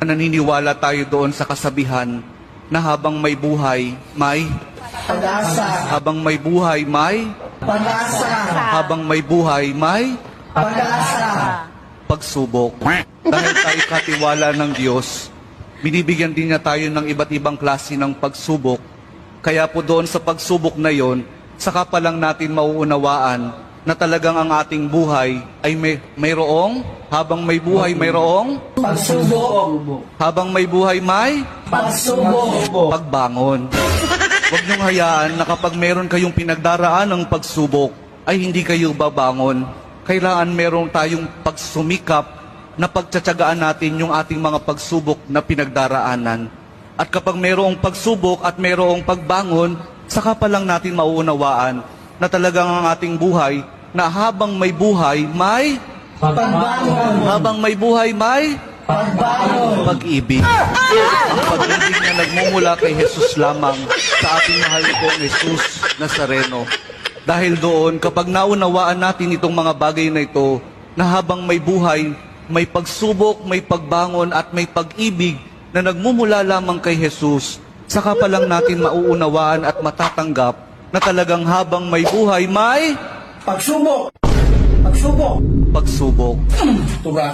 Naniniwala tayo doon sa kasabihan na habang may buhay, may pag-asa, habang may buhay, may pag-asa, habang may buhay, may pag-asa. pagsubok. Dahil tayo katiwala ng Diyos, binibigyan din niya tayo ng iba't ibang klase ng pagsubok. Kaya po doon sa pagsubok na yon, saka pa lang natin mauunawaan na talagang ang ating buhay ay mayroong, habang may buhay mayroong, Pagsubok, habang may buhay may pagsubok, pagbangon. Huwag niyong hayaan na kapag meron kayong pinagdaraan ng pagsubok, ay hindi kayo babangon. Kailangan meron tayong pagsumikap na pagtsatsagaan natin yung ating mga pagsubok na pinagdaraanan. At kapag mayroong pagsubok at mayroong pagbangon, saka pa lang natin mauunawaan na talagang ang ating buhay, na habang may buhay, may pagbangon, habang may buhay, may pagbangon. pag-ibig. Ang pag-ibig na nagmumula kay Jesus lamang sa ating mahal kong Jesus Nazareno. Dahil doon, kapag naunawaan natin itong mga bagay na ito, na habang may buhay, may pagsubok, may pagbangon at may pag-ibig na nagmumula lamang kay Jesus, saka pa lang natin mauunawaan at matatanggap na talagang habang may buhay, may Pagsubok, pagsubok. pagsubok. Tuga.